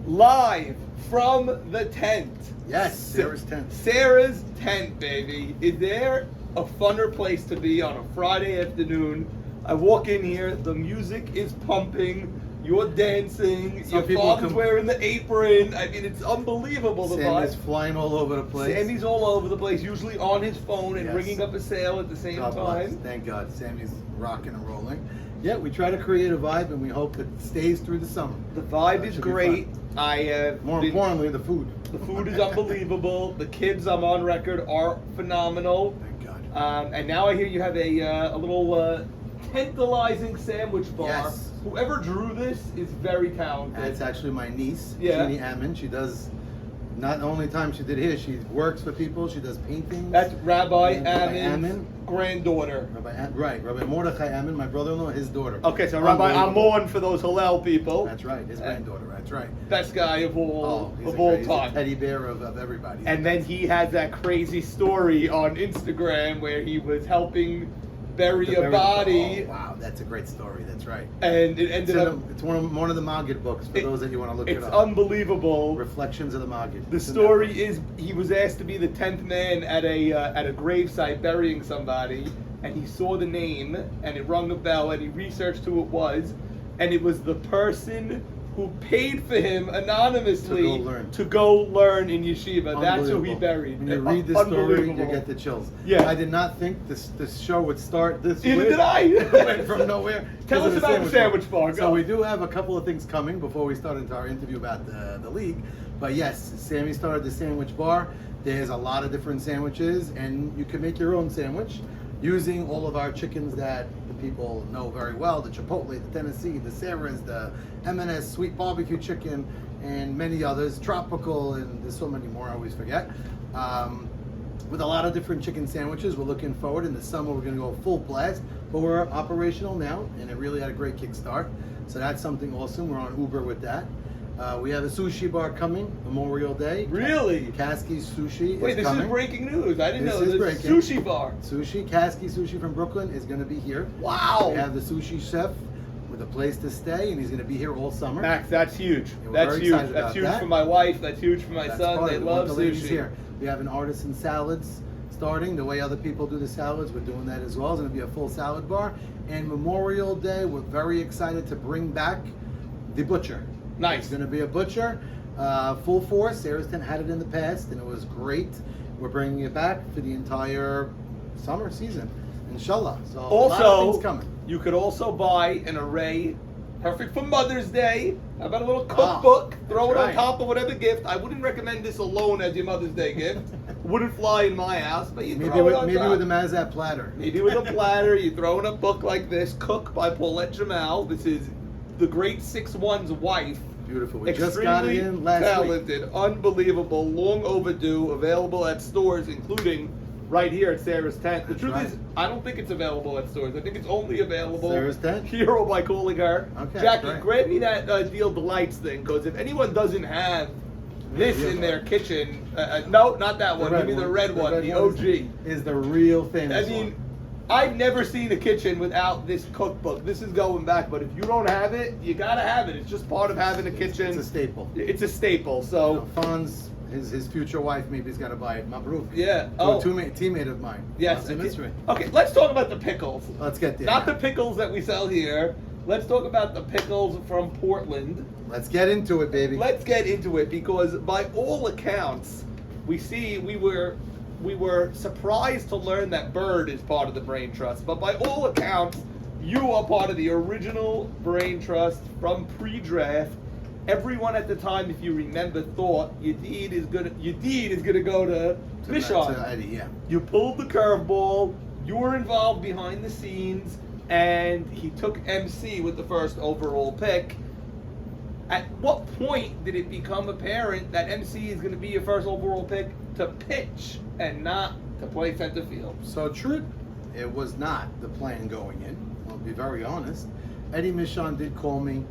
live from the tent. Yes, Sarah's tent. Sarah's tent, baby. Is there a funner place to be on a Friday afternoon? I walk in here, the music is pumping, you're dancing, Some your father's wearing the apron. I mean, it's unbelievable. The vibe. Sammy's flying all over the place. Sammy's all over the place, usually on his phone and Yes. ringing up a sale at the same God bless. time. Thank God. Sammy's rocking and rolling. Yeah, we try to create a vibe and we hope it stays through the summer. The vibe That is should be great. fun. I have More been- importantly, the food. The food is unbelievable. The kids, I'm on record, are phenomenal. Thank God. And now I hear you have a little tantalizing sandwich bar. Yes. Whoever drew this is very talented. That's actually my niece, Yeah. Jeannie Ammon. She does, not the only time she did here, she works for people, she does paintings. That's Rabbi And Rabbi Ammon's Ammon. granddaughter. Rabbi Mordechai Ammon, my brother-in-law, his daughter. Okay, so Rabbi Unbelievable. Amon for those Hillel people. That's right, his granddaughter, that's right. Best guy of Oh, all he's of a all great- he's a time. teddy bear of everybody. And then he has that crazy story on Instagram where he was helping bury a body, Oh, wow, that's a great story. That's right. and it ended up. It's one of the Maggid books for those that you want to look it It's up. unbelievable. Reflections of the Maggid. The story is he was asked to be the 10th man at a gravesite burying somebody, and he saw the name and it rung a bell, and he researched who it was, and it was the person who paid for him anonymously to go learn in yeshiva. That's who he buried. When you read the story, you Unbelievable. get the chills. Yeah. I did not think this show would start this Either way. did I. It went from nowhere. Tell because us of the about the sandwich bar. So Go. we do have a couple of things coming before we start into our interview about the league. But yes, Sammy started the sandwich bar. There's a lot of different sandwiches, and you can make your own sandwich using all of our chickens that the people know very well: the Chipotle, the Tennessee, the Sarah's, the M&S sweet barbecue chicken, and many others, tropical, and there's so many more I always forget. With a lot of different chicken sandwiches. We're looking forward. In the summer, we're going to go full blast, but we're operational now, and it really had a great kickstart. So that's something awesome. We're on Uber with that. We have a sushi bar coming Memorial Day. Really? Kasky's Sushi Wait, is this coming. is breaking news. I didn't This know is this breaking. sushi bar. Sushi, Kasky Sushi from Brooklyn is going to be here. Wow. We have the sushi chef with a place to stay, and he's going to be here all summer. Max, that's huge. Yeah, we're That's very huge. excited That's about huge that. for my wife. That's huge for my That's son. part They of it. We want love the ladies sushi. here. We have an artisan salads starting. The way other people do the salads, we're doing that as well. It's going to be a full salad bar. And Memorial Day, we're very excited to bring back the butcher. Nice. It's going to be a butcher, full force. Sarah's tent had it in the past, and it was great. We're bringing it back for the entire summer season, inshallah. So a lot of Also, things coming. you could also buy an array, perfect for Mother's Day. How about a little cookbook? Throw it that's on right. top of whatever gift. I wouldn't recommend this alone as your Mother's Day gift. Wouldn't fly in my house, but you Maybe throw it on with top. a Mazat platter. Maybe with a platter, you throw in a book like this, Cook by Paulette Jamal. This is the great 6'1's wife. Beautiful. We just got it in last week. Talented, unbelievable, long overdue, available at stores, including right here at Sarah's Tent. The That's truth right. is, I don't think it's available at stores. I think it's only available Sarah's Tent? here by calling her. Okay, Jackie, great. grab me that Deal Delights thing, because if anyone doesn't have this Yeah, in their right. kitchen, no, not that one. Give me the red one, the OG. Is the real famous I mean, one. I've never seen a kitchen without this cookbook. This is going back, but if you don't have it, you gotta have it. It's just part of having a kitchen. It's a staple. It's a staple. So Fonz, his future wife, maybe he's got to buy it. Mabruk. yeah. To Oh, a teammate of mine. yes. That's a mystery. Okay, let's talk about the pickles. Let's get there. Not the pickles that we sell here. Let's talk about the pickles from Portland. Let's get into it, baby. Let's get into it, because by all accounts, we were surprised to learn that Bird is part of the Brain Trust. But by all accounts, you are part of the original Brain Trust from pre-draft. Everyone at the time, if you remember, thought Yedid is gonna go to Mishon. To Eddie, yeah. You pulled the curveball. You were involved behind the scenes, and he took MC with the first overall pick. At what point did it become apparent that MC is going to be your first overall pick to pitch and not to play center field? So truth, it was not the plan going in. I'll be very honest. Eddie Mishon did call me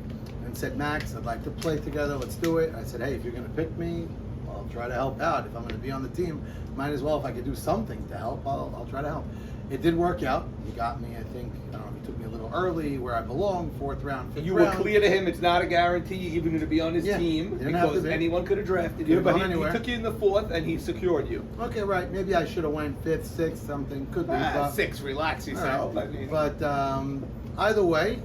and said, Max, I'd like to play together. Let's do it. I said, hey, if you're going to pick me, I'll try to help out. If I'm going to be on the team, might as well, if I could do something to help, I'll try to help. it did work out. He got me, I think, I don't know, he took me a little early where I belong, 4th round, 5th You round. were clear to him. It's not a guarantee you're even going to be on his team didn't have to because be. anyone could have drafted you. Could've But gone he anywhere. took you in the 4th and he secured you. Okay, right. Maybe I should have went 5th, 6th, something. Could be. but, 6, relax yourself. Right. I mean, But either way,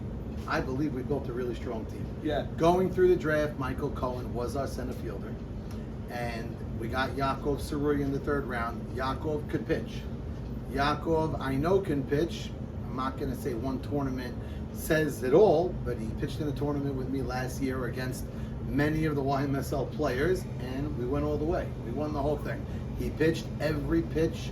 I believe we built a really strong team. yeah. Going through the draft, Michael Cohen was our center fielder. And we got Yaakov Sarui in the 3rd round. Yaakov could pitch. Yaakov, I know, can pitch. I'm not going to say one tournament says it all, but he pitched in a tournament with me last year against many of the YMSL players, and we went all the way. We won the whole thing. He pitched every pitch,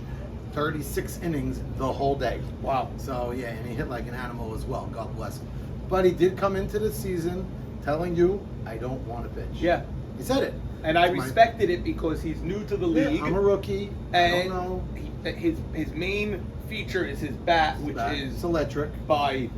36 innings the whole day. Wow. So, yeah, and he hit like an animal as well. God bless him. But he did come into the season telling you, I don't want to pitch. Yeah. He said it. And I It's my- respected it because he's new to the Yeah, league. I'm a rookie. I and don't know. his main feature is his bat, which It's is electric. by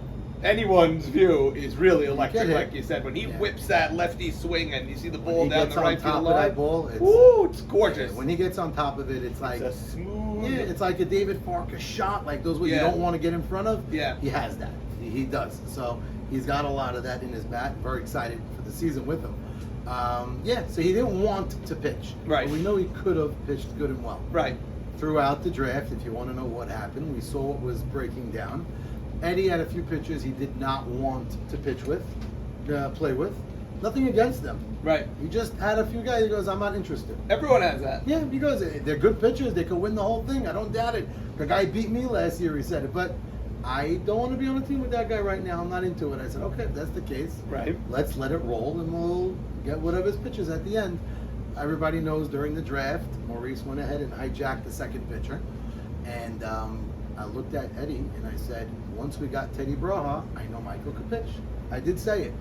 anyone's view is really electric, get hit. like you said. When he Yeah. whips that lefty swing and you see the When ball he down gets the on right top field of line, that ball, it's, woo, it's gorgeous. when he gets on top of it, it's like, it's a smooth. yeah, it's like a David Farkas shot, like those where Yeah. you don't want to get in front of. Yeah. He has that. He does. So he's got a lot of that in his bat. Very excited for the season with him. Yeah, so he didn't want to pitch. Right. But we know he could have pitched good and well. Right. Throughout the draft, if you want to know what happened, we saw what was breaking down. Eddie had a few pitchers he did not want to pitch with, play with. Nothing against them. Right. He just had a few guys. He goes, I'm not interested. Everyone has that. Yeah, because they're good pitchers. They could win the whole thing. I don't doubt it. The guy beat me last year. He said it, but I don't want to be on a team with that guy right now. I'm not into it. I said, okay, if that's the case. Right. Let's let it roll, and we'll get whatever his pitches at the end. Everybody knows during the draft, Maurice went ahead and hijacked the 2nd pitcher, and I looked at Eddie and I said, once we got Teddy Braha, I know Michael could pitch. I did say it.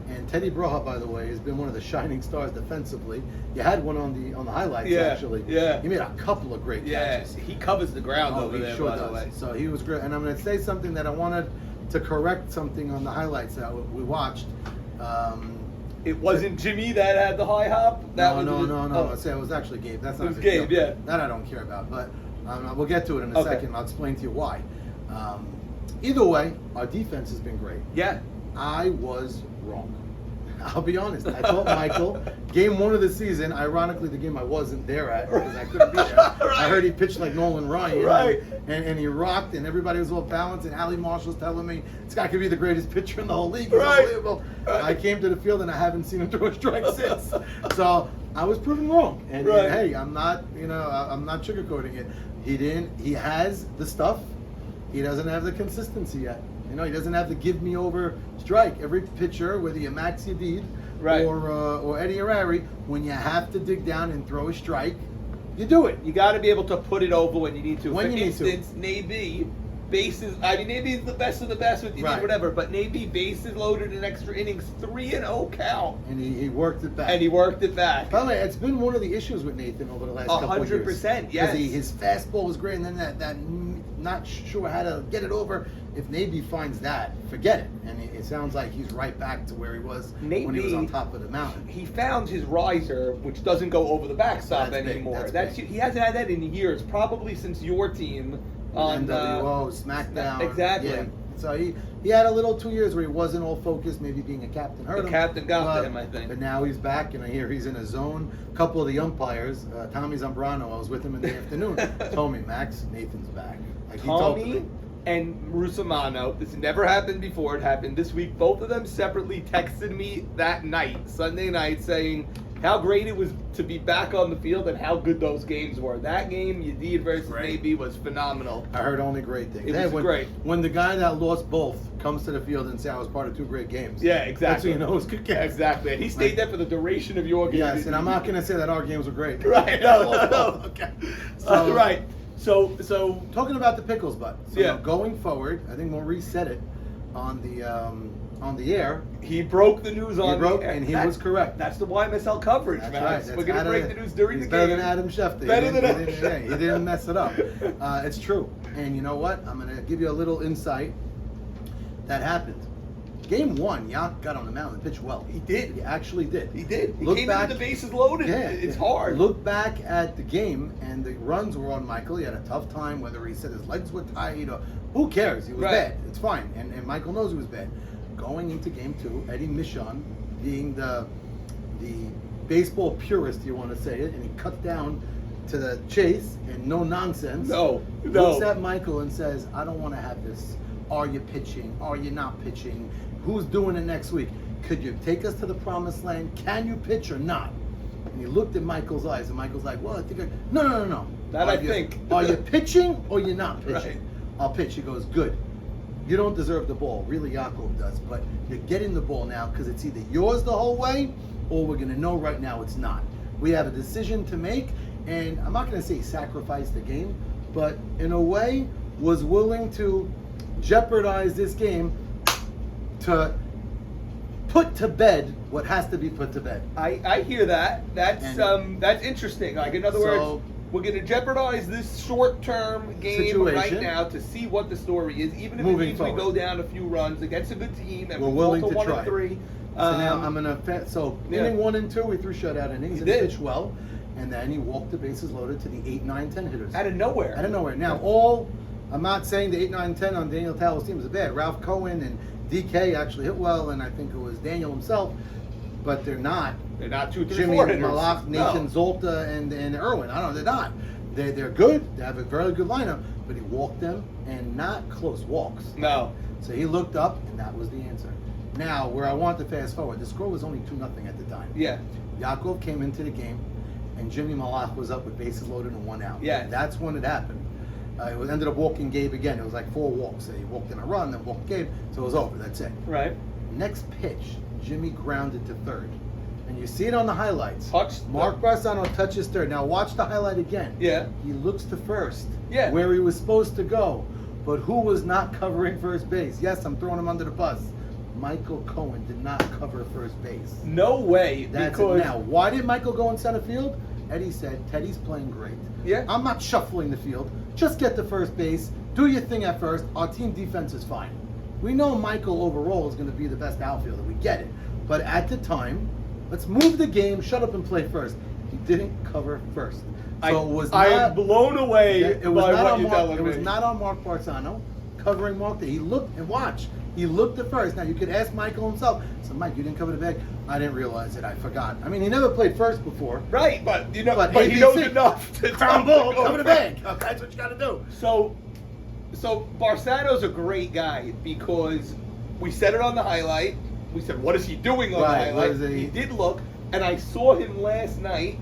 And Teddy Braha, by the way, has been one of the shining stars defensively. You had one on the highlights, Yeah, actually. yeah. He made a couple of great Yeah, catches. he covers the ground over he there, sure by does. the way. So he was great. And I'm going to say something that I wanted to correct something on the highlights that we watched. It wasn't Jimmy that had the high hop? That No. Oh. It was actually Gabe. That's not It was a big Gabe, deal. yeah. That I don't care about. But we'll get to it in a Okay. second. I'll explain to you why. Either way, our defense has been great. Yeah. I was wrong. I'll be honest. I thought Michael, game 1 of the season, ironically the game I wasn't there at because I couldn't be there. Right. I heard he pitched like Nolan Ryan. Right. And he rocked and everybody was all balanced and Ali Marshall's telling me this guy could be the greatest pitcher in the whole league. He's Right. unbelievable. Right. I came to the field and I haven't seen him throw a strike since. So I was proven wrong. And Right. hey, I'm not sugarcoating it. He has the stuff. He doesn't have the consistency yet. He doesn't have the give me over strike. Every pitcher, whether you're Max Sutton Right. or Eddie Harari, when you have to dig down and throw a strike, you do it. You got to be able to put it over when you need to. When For you need to. instance, Navy bases. I mean, Navy is the best of the best with you Right. need whatever. But Navy bases loaded in extra innings, 3-0 count, And he worked it back. and he worked it back. By the way, it's been one of the issues with Nathan over the last couple of years. 100%, yes. Because his fastball was great, and then that not sure how to get it over. If Navy finds that, forget it. And it sounds like he's right back to where he was when he was Navy- on top of the mountain. He found his riser, which doesn't go over the backstop That's big, anymore. that's big. He hasn't had that in years, probably since your team on NWO, SmackDown. Exactly. Yeah. So he had a little 2 years where he wasn't all focused. Maybe being a captain hurt The him. captain got to But- him, I think. But now he's back, and I hear he's in a zone. A couple of the umpires, Tommy Zambrano, I was with him in the afternoon, told me, Max, Nathan's back. Like he told Tommy me. and Rusomano, this never happened before, it happened this week. Both of them separately texted me that night, Sunday night, saying how great it was to be back on the field and how good those games were. That game, Yedid versus Great. Navy, was phenomenal. I heard only great things. It was great. When the guy that lost both comes to the field and says I was part of 2 great games. Yeah, exactly. That's when you know it's good games. Exactly. And he stayed there for the duration of your game. Yes, and I'm not going to say that our games were great. Right, no. Okay. Right. So Talking about the pickles, bud. So Yeah. going forward, I think Maurice said it on the air. he broke the news on He broke, the air. and he That- was correct. That's the YMSL coverage, That's man. right. We're going to break the news during he's the better game. than Adam Schefter. Better than Adam he didn't mess it up. It's true. And you know what? I'm going to give you a little insight that happened. Game 1, Yak got on the mound and pitched well. He did. He actually did. He did. He Look came back, in with the bases loaded. Yeah, It's hard. Look back at the game, and the runs were on Michael. He had a tough time, whether he said his legs were tight or who cares? He was Right. bad. It's fine, and Michael knows he was bad. Going into Game 2, Eddie Michon, being the baseball purist, you want to say it, and he cut down to the chase and no nonsense. No. Looks at Michael and says, "I don't want to have this. Are you pitching? Are you not pitching? Who's doing it next week? Could you take us to the promised land? Can you pitch or not?" And he looked at Michael's eyes, and Michael's like, "Well, I think no. That Are I you- think. Are you pitching or you're not pitching?" Right. "I'll pitch." He goes, "Good. You don't deserve the ball. Really, Yaakov does. But you're getting the ball now because it's either yours the whole way or we're going to know right now it's not. We have a decision to make." And I'm not going to say sacrifice the game, but in a way was willing to jeopardize this game to put to bed what has to be put to bed. I hear that. That's interesting. Like, in other words, we're going to jeopardize this short-term game Situation. right now to see what the story is, even if it Moving means forward. we go down a few runs against a good team and We're we willing fall to to 1 try. and 3. So now I'm gonna. Yeah. Inning 1 and 2, we threw shutout innings He and did. pitched well, and then he walked the bases loaded to the 8, 9, 10 hitters. Out of nowhere. Out of nowhere. Now, I'm not saying the 8, 9, 10 on Daniel Tal's team is bad. Ralph Cohen and DK actually hit well, and I think it was Daniel himself, but they're not. They're not 2, 3, Jimmy 4 hitters. Malach, Nathan Zolta, and Irwin. I don't know, they're not. They're good. They have a very good lineup, but he walked them, and not close walks. No. So he looked up, and that was the answer. Now, where I want to fast forward, the score was only 2-0 at the time. Yeah. Yaakov came into the game, and Jimmy Malach was up with bases loaded and 1 out. Yeah. That's when it happened. It ended up walking Gabe again. It was like 4 walks. So he walked in a run, then walked Gabe, so it was over. That's it. Right. Next pitch, Jimmy grounded to third. And you see it on the highlights. Touched. Mark Barsano touches third. Now watch the highlight again. Yeah. He looks to first. Yeah. Where he was supposed to go. But who was not covering first base? Yes, I'm throwing him under the bus. Michael Cohen did not cover first base. No way. That's because it. Now, why did Michael go in center field? Eddie said, Teddy's playing great. Yeah. I'm not shuffling the field. Just get to first base. Do your thing at first. Our team defense is fine. We know Michael overall is going to be the best outfielder. We get it. But at the time, let's move the game. Shut up and play first. He didn't cover first. So it was I not, am blown away it was by not what on you're Mark, telling it me. was not on Mark Barsano covering Mark. He looked and watch. He looked at first. Now you could ask Michael himself. So Mike, you didn't cover the bag. I didn't realize it. I forgot. I mean, he never played first before. Right, but you know, But but he ABC, knows enough to Crown tell ball, him to go cover the first. bag. Okay, that's what you got to do. So Barsano's a great guy because we said it on the highlight. We said, what is he doing on Right, the what highlight? is he- He did look, and I saw him last night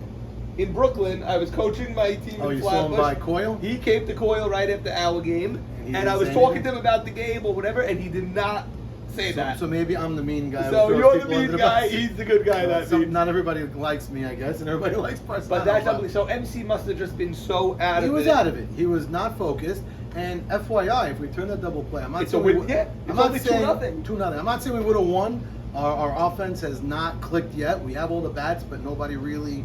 in Brooklyn. I was coaching my team Oh, in you saw him Flatbush. by Coyle? He came to Coyle right after our game, And he and I didn't was say talking anything? to him about the game or whatever, and he did not say that. So maybe I'm the mean guy. So who throws you're the people under mean the guy, bus. he's the good guy that means. Not everybody likes me, I guess, and everybody likes Barsano. But that's unbelievable. So MC must have just been so out of it. He was out of it. He was not focused. And FYI, if we turn the double play, I'm not It's saying a win. we would- Yeah, I'm it's not only saying 2-0. 2-0. I'm not saying we would have won. Our offense has not clicked yet. We have all the bats, but nobody really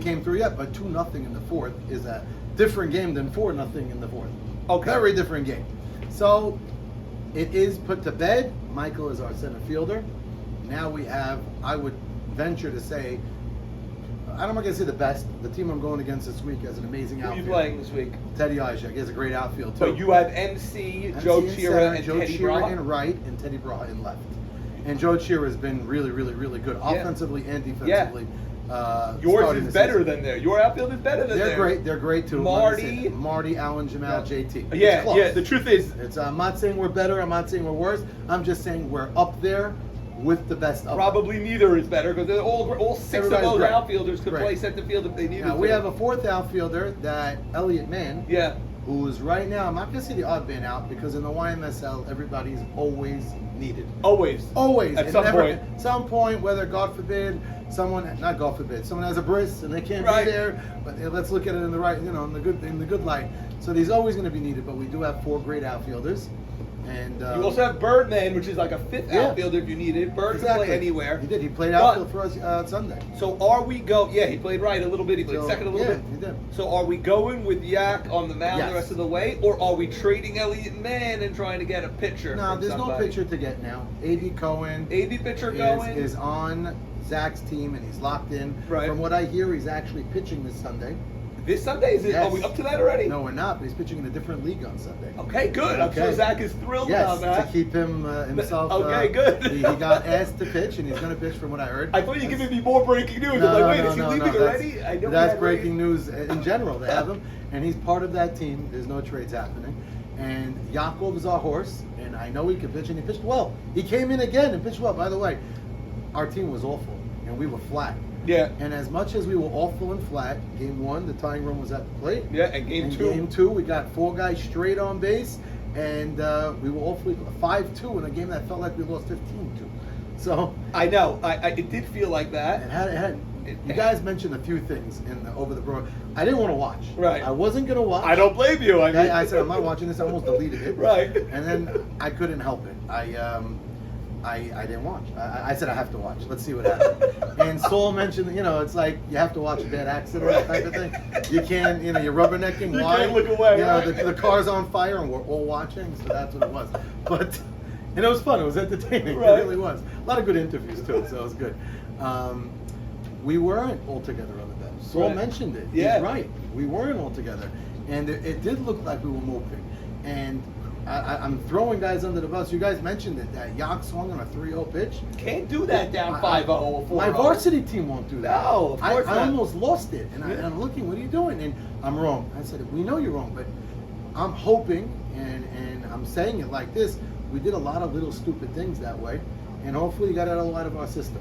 came through yet. But 2-0 in the fourth is a different game than 4-0 in the fourth. Okay. Very different game. So it is put to bed. Michael is our center fielder. Now we have, I would venture to say, I'm not going to say the best. The team I'm going against this week has an amazing Who are outfield. you playing this week? Teddy Ishak. He has a great outfield too. But you have MC, Joe MC in Chira, center, and Joe Teddy Chira Braha. in right, and Teddy Braha in left. And Joe Chira has been really, really, really good offensively and defensively. Yours starting is the better season. than theirs. Your outfield is better than They're theirs. great. They're great too. Marty, Allen, Jamal, JT. It's Yeah, close. yeah. The truth is, I'm not saying we're better. I'm not saying we're worse. I'm just saying we're up there with the best of them. probably neither is better because all 6 Everybody's of those great. outfielders could Great. play center field if they needed Now to. we have a fourth outfielder, that Elliot Mann. Yeah. Who's right now, I'm not going to say the odd man out because in the YMSL, everybody's always needed. Always. Always. At And some never- point. At some point, whether God forbid, someone has a bris and they can't Right. be there, but let's look at it in the right, in the good light. So he's always going to be needed, but we do have 4 great outfielders. And You also have Birdman, which is like a fifth outfielder if you need it. Bird can play anywhere. He did. He played outfield for us Sunday. So are we go? Yeah, he played right a little bit. He played second a little bit. He did. So are we going with Yak on the mound Yes. the rest of the way, or are we trading Elliott Mann and trying to get a pitcher? No, from there's somebody? no pitcher to get now. A.B. Cohen A.B. pitcher going is on Zach's team and he's locked in. Right. From what I hear, he's actually pitching this Sunday. This Sunday? Is it? Yes. Are we up to that already? No, we're not. But he's pitching in a different league on Sunday. Okay, good. I'm sure Zach is thrilled about that. To keep him himself. Okay, good. He got asked to pitch, and he's going to pitch from what I heard. I thought you were giving me more breaking news. No, I'm like, wait, no, is he no, leaving no, already? I know that's breaking news in general. They have him, and he's part of that team. There's no trades happening. And Yaakov is our horse, and I know he can pitch, and he pitched well. He came in again and pitched well. By the way, our team was awful, and we were flat. Yeah. And as much as we were awful and flat, game one, the tying run was at the plate. Yeah, and game two. Game two, we got 4 guys straight on base, and we were awfully 5-2 in a game that felt like we lost 15-2. So I know. It did feel like that. you guys mentioned a few things over the broad. I didn't want to watch. Right. I wasn't going to watch. I don't blame you. I said I'm not watching this. I almost deleted it. Right. And then I couldn't help it. I didn't watch. I said I have to watch. Let's see what happens. And Saul mentioned, it's like you have to watch a bad accident type of thing. You can't, you're rubbernecking. You Why? can't look away. The car's on fire and we're all watching, so that's what it was. But and it was fun. It was entertaining. Right. It really was. A lot of good interviews too, so it was good. We weren't all together on the bench. Saul mentioned it. Yeah. He's right. We weren't all together, and it did look like we were moping. And I'm throwing guys under the bus. You guys mentioned it, that Yak swung on a 3-0 pitch. Can't do that down 5-0 or 4-0. My varsity team won't do that. No, of course I not. almost lost it, and I'm looking, what are you doing? And I'm wrong. I said, we know you're wrong, but I'm hoping, and I'm saying it like this, we did a lot of little stupid things that way, and hopefully you got it all out of our system.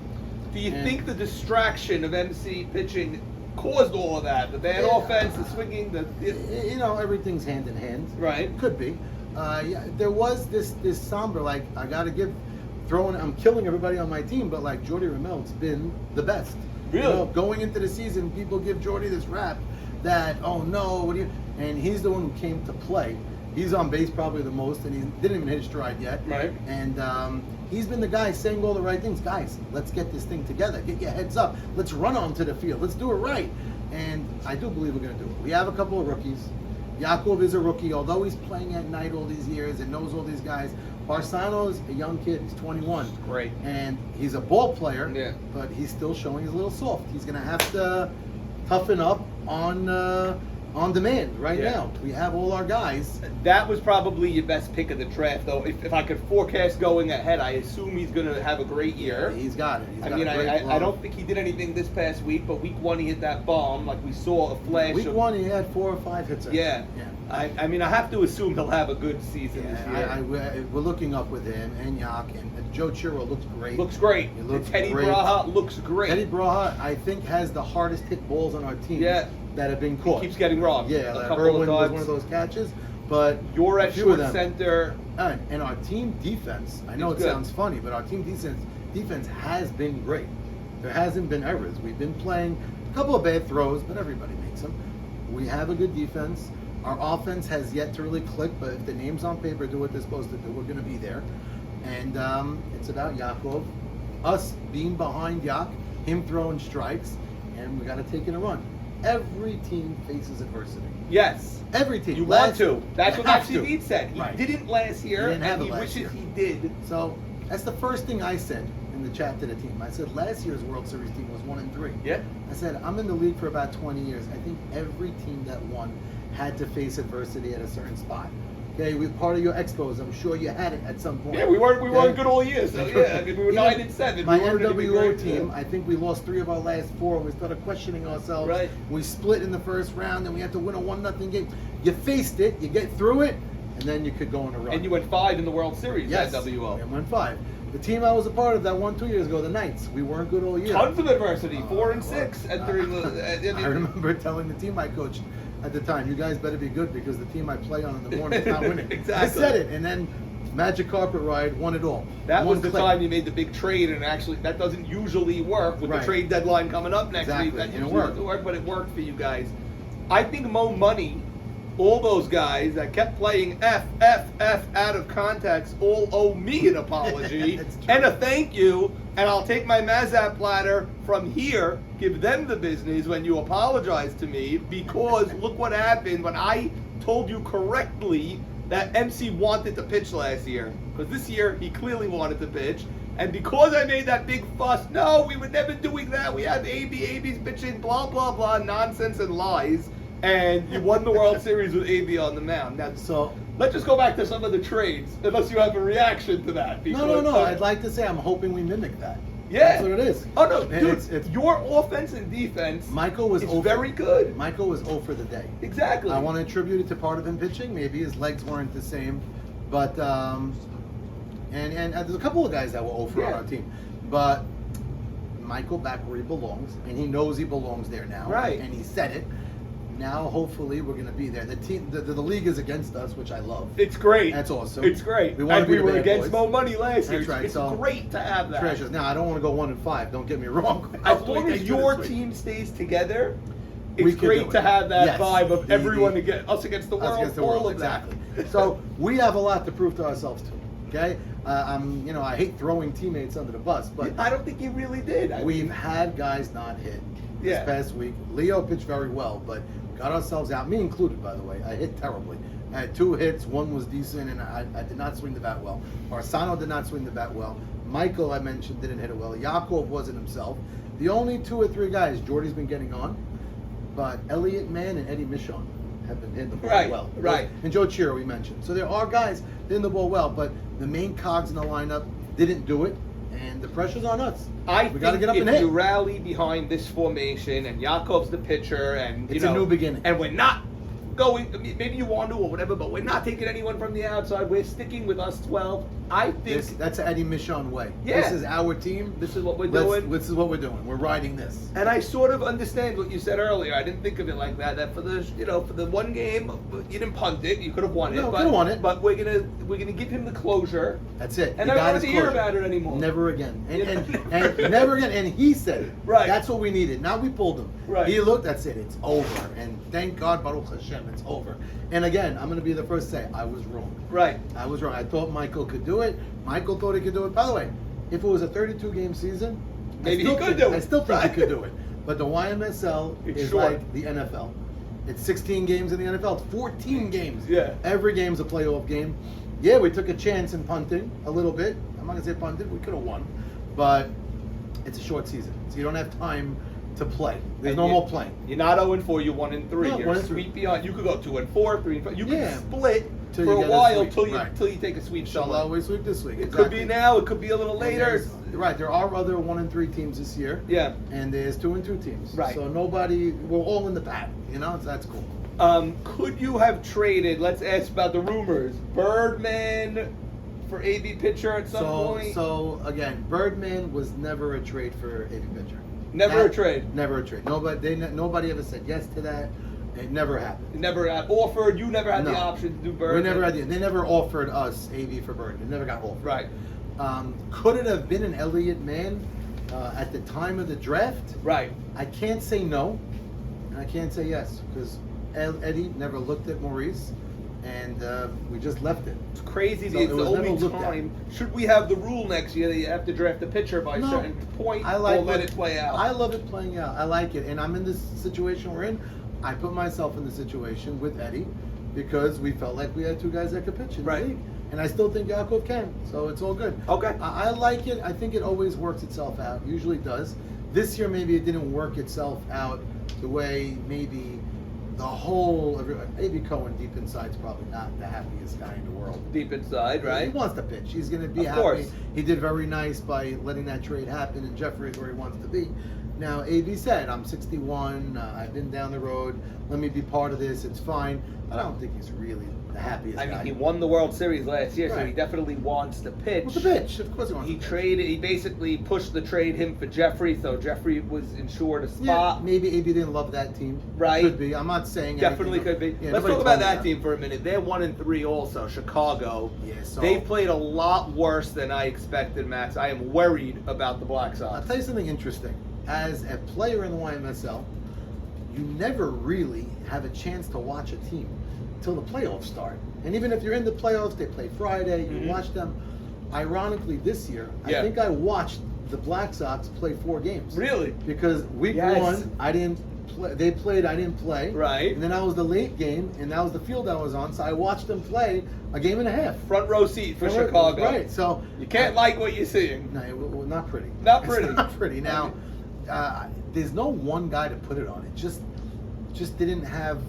Do you think the distraction of MC pitching caused all of that? The bad offense, the swinging, everything's hand in hand. Right. Could be. There was this somber, like, I got to I'm killing everybody on my team, but like Jordy Ramel's been the best. Really? Going into the season, people give Jordy this rap that, oh no, and he's the one who came to play. He's on base probably the most, and he didn't even hit his stride yet. Right. And he's been the guy saying all the right things. Guys, let's get this thing together. Get your heads up. Let's run onto the field. Let's do it right. And I do believe we're going to do it. We have a couple of rookies. Yaakov is a rookie, although he's playing at night all these years and knows all these guys. Barsano's a young kid. He's 21. Great. And he's a ball player, Yeah. but he's still showing he's a little soft. He's going to have to toughen up on demand right now. We have all our guys. That was probably your best pick of the draft, though. If I could forecast going ahead, I assume he's going to have a great year. He's got it. I don't think he did anything this past week, but week one he hit that bomb. Like we saw a flash. Week one he had 4 or 5 hits. Yeah. I have to assume he'll have a good season this year. We're looking up with him and Yak, and Joe Chiro looks great. Looks great. He looks Teddy great. Braha looks great. Teddy Braha, I think, has the hardest hit balls on our team that have been caught. He keeps getting robbed. Yeah, a like couple Irwin of was times. one of those catches, but You're at a few short of them. center. And our team defense, I know It's it good. sounds funny, but our team defense has been great. There hasn't been errors. We've been playing a couple of bad throws, but everybody makes them. We have a good defense. Our offense has yet to really click, but if the names on paper do what they're supposed to do, we're going to be there. And it's about Yaakov, us being behind Yak, him throwing strikes, and we got to take it and run. Every team faces adversity. Yes. Every team. You want to. That's what have Maxi to. Deed said. He Right. didn't last year, He didn't have and it he last wishes year. he did. So that's the first thing I said in the chat to the team. I said last year's World Series team was 1-3. Yeah. I said I'm in the league for about 20 years. I think every team that won had to face adversity at a certain spot. Okay, with part of your expos, I'm sure you had it at some point. Yeah, we weren't Okay? good all year. So yeah, we were 9-7. My We weren't anything NWO great. team, I think we lost 3 of our last 4, and we started questioning ourselves. Right. We split in the first round, and we had to win a 1-0 game. You faced it, you get through it, and then you could go on a run. And you went 5 in the World Series yes, at WO. and went 5. The team I was a part of that won 2 years ago, the Knights, we weren't good all year. Tons of adversity, 4-6 entering the. I remember telling the team I coached at the time, you guys better be good because the team I play on in the morning is not winning. Exactly. I said it, and then Magic Carpet Ride won it all. That One was the click. time you made the big trade, and actually that doesn't usually work with Right. the trade deadline coming up next Exactly, week. That and it usually worked. doesn't work, but it worked for you guys. I think Mo Money all those guys that kept playing F out of context all owe me an apology That's true. and a thank you, and I'll take my Mazap platter from here, give them the business when you apologize to me, because look what happened when I told you correctly that MC wanted to pitch last year. Because this year, he clearly wanted to pitch. And because I made that big fuss, no, we were never doing that. We have AB's pitching, blah, blah, blah, nonsense and lies. And you won the World Series with AB on the mound. Now, So let's just go back to some of the trades, unless you have a reaction to that. no. I'd like to say I'm hoping we mimic that. Yeah. That's what it is. Oh, no, And dude, it's- your offense and defense Michael was is 0 very good. Michael was 0 for the day. Exactly. I want to attribute it to part of him pitching. Maybe his legs weren't the same, but and there's a couple of guys that were 0 for on our team, but Michael back where he belongs, and he knows he belongs there now. Right. And he said it. Now, hopefully, we're going to be there. The team, the league is against us, which I love. It's great. That's awesome. It's great. We wanna And be we the were bad against boys. Mo Money last year. That's right, It's so- great to have that. Treasures. Now, I don't want to go 1-5. Don't get me wrong. As long as Thank you your this week. team stays together, We it's could great do to it. have that Yes. vibe of The- everyone us against the Us world. against the all world, of exactly. that. So we have a lot to prove to ourselves too. Okay, I hate throwing teammates under the bus, but I don't think you really did. we've had guys not hit this Yeah. past week. Leo pitched very well, but got ourselves out, me included, by the way. I hit terribly. I had 2 hits, one was decent, and I did not swing the bat well. Arsano did not swing the bat well. Michael, I mentioned, didn't hit it well. Yaakov wasn't himself. The only 2 or 3 guys, Jordy's been getting on, but Elliott Mann and Eddie Michon have been hitting the ball Right, well. right. And Joe Chiro, we mentioned. So there are guys hitting the ball well, but the main cogs in the lineup didn't do it, and the pressure's on us. We gotta get up if and hit. you rally behind this formation and Yakov's the pitcher, and It's a new beginning. and we're not going. I mean, maybe you want to or whatever, but we're not taking anyone from the outside. We're sticking with us 12. I think That's Eddie Michon way. Yeah. This is our team. this is what we're doing. This is what we're doing. We're riding this. And I sort of understand what you said earlier. I didn't think of it like that. That for the for the one game, you didn't punt it. You could have won it. No, but, could've won it. But we're gonna give him the closure. That's it. And The I don't guy want is to hear closure. about it anymore. Never again. And, Yeah. and never again. And he said it. Right. That's what we needed. Now we pulled him. Right. He looked. That's it. It's over. And thank God, Baruch Hashem, it's over. And again, I'm going to be the first to say I was wrong. Right. I was wrong. I thought Michael could do it. Michael thought he could do it. By the way, if it was a 32-game season, Maybe I still he could think- do it. I still think Right. he could do it. But the YMSL It's is short. like the NFL. It's 16 games in the NFL. It's 14 games. Yeah. Every game's a playoff game. Yeah, we took a chance in punting a little bit. I'm not gonna say punted. We could have won, but it's a short season, so you don't have time to play. There's And no you- more playing. You're not 0-4. You're 1-3. No, You're 1-3. sweep beyond. You could go 2-4, 3-5. You could Yeah. split Till for you a get a while sweep. till you Right. till you take a sweep. Inshallah, somewhere. we sweep this week. It could be Exactly. now. It could be a little And later. there's- Right, there are other 1-3 teams this year. Yeah. And there's 2-2 teams. Right. So nobody, we're all in the pack. You know, so that's cool. Could you have traded? Let's ask about the rumors. Birdman for AB pitcher at some point. So again, Birdman was never a trade for AB pitcher. Never a trade. Never a trade. Nobody ever said yes to that. It never happened. It never got offered. You never had the No. option to do Birdman. We never had. They never offered us AB for Birdman. It never got offered. Right. Could it have been an Elliott Mann at the time of the draft? Right. I can't say no, and I can't say yes because Eddie never looked at Maurice, and we just left it. It's crazy. So It's it the was never only looked at. time. Should we have the rule next year that you have to draft a pitcher by a No. certain point, I like or let what- it play out? I love it playing out. I like it, and I'm in this situation we're in. I put myself in the situation with Eddie because we felt like we had 2 guys that could pitch in Right. the league, and I still think Yaakov can. So it's all good. Okay. I like it. I think it always works itself out. Usually does. This year maybe it didn't work itself out the way maybe the whole AB Cohen deep inside is probably not the happiest guy in the world. Deep inside, right? He wants to pitch. He's going to be Of happy. course. He did very nice by letting that trade happen, and Jeffrey is where he wants to be. Now, AB said, I'm 61, I've been down the road, let me be part of this, it's fine. But I don't think he's really the happiest I mean, guy. he won the World Series last year, so Right. he definitely wants to pitch. What's the pitch? Of course he wants He to pitch. traded. He basically pushed the trade him for Jeffrey, so Jeffrey was ensured a Yeah, spot. maybe AB didn't love that team. Right. Could be. I'm not saying Definitely anything. could be. Yeah, Let's nobody talk about told me that team for a minute. They're 1-3 also. Chicago. Yeah, so They played a lot worse than I expected, Max. I am worried about the Black I'll Sox. tell you something interesting. As a player in the YMSL, you never really have a chance to watch a team till the playoffs start. And even if you're in the playoffs, they play Friday. You watch them. Ironically, this year, I think I watched the Black Sox play 4 games. Really? Because week 1, I didn't play. They played, I didn't play. Right. And then that was the late game, and that was the field I was on. So I watched them play a game and a half. Front row seat for Chicago. Right. So you can't like what you're seeing. No, not pretty. Not pretty. It's not pretty. Now, there's no one guy to put it on. It just didn't have,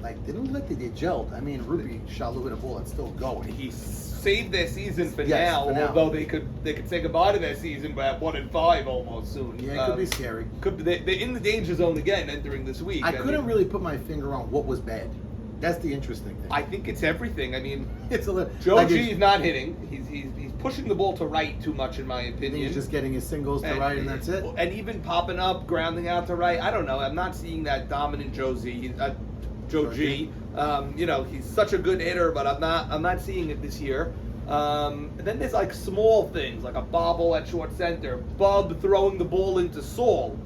like, they didn't look like they gelled. I mean, Ruby Shalou hit a ball that's still going. He saved their season for Yes, now, for now. although they could say goodbye to their season by 1-5 almost soon. Yeah, it could be scary. They're in the danger zone again entering this week. I couldn't really put my finger on what was bad. That's the interesting thing. I think it's everything. I mean, it's a little. Joe G is not hitting. He's pushing the ball to right too much, in my opinion. He's just getting his singles to right, and that's it. And even popping up, grounding out to right. I don't know. I'm not seeing that dominant Joe G. He's such a good hitter, but I'm not seeing it this year. And then there's like small things, like a bobble at short center, Bub throwing the ball into Saul.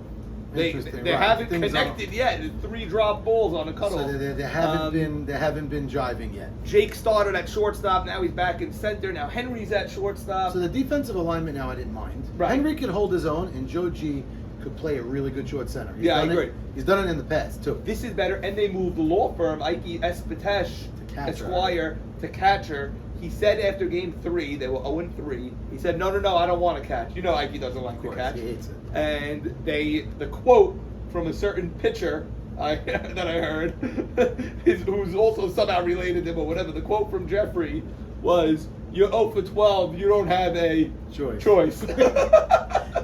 They haven't connected yet. There's 3 drop balls on a cutoff. So they haven't been jiving yet. Jake started at shortstop. Now he's back in center. Now Henry's at shortstop. So the defensive alignment now I didn't mind. Right. Henry could hold his own, and Joe G could play a really good short center. I agree. He's done it in the past too. This is better, and they moved the law firm Ike Espetesh Esquire to catcher. He said after game 3, they were 0-3. He said, "No, I don't want to catch." You know, Ike doesn't like to catch. He hates it. And the quote from a certain pitcher that I heard, who's also somehow related to him or whatever. The quote from Jeffrey was, "You're 0 for 12. You don't have a choice."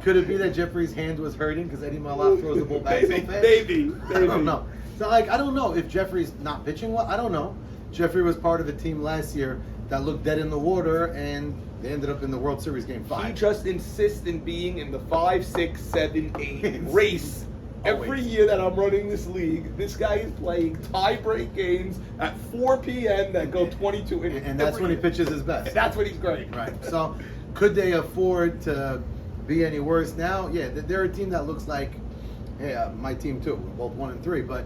Could it be that Jeffrey's hand was hurting because Eddie Malaf throws the ball back so fast? Maybe. I don't know. So, I don't know if Jeffrey's not pitching well. I don't know. Jeffrey was part of a team last year that looked dead in the water, and they ended up in the World Series Game 5. He just insists in being in the 5, 6, 7, 8 race. Every year that I'm running this league, this guy is playing tie-break games at 4 p.m. that go 22 innings. And that's when he pitches his best. That's when he's great. Right. So, could they afford to be any worse now? Yeah, they're a team that looks like, my team too. We're both 1-3. But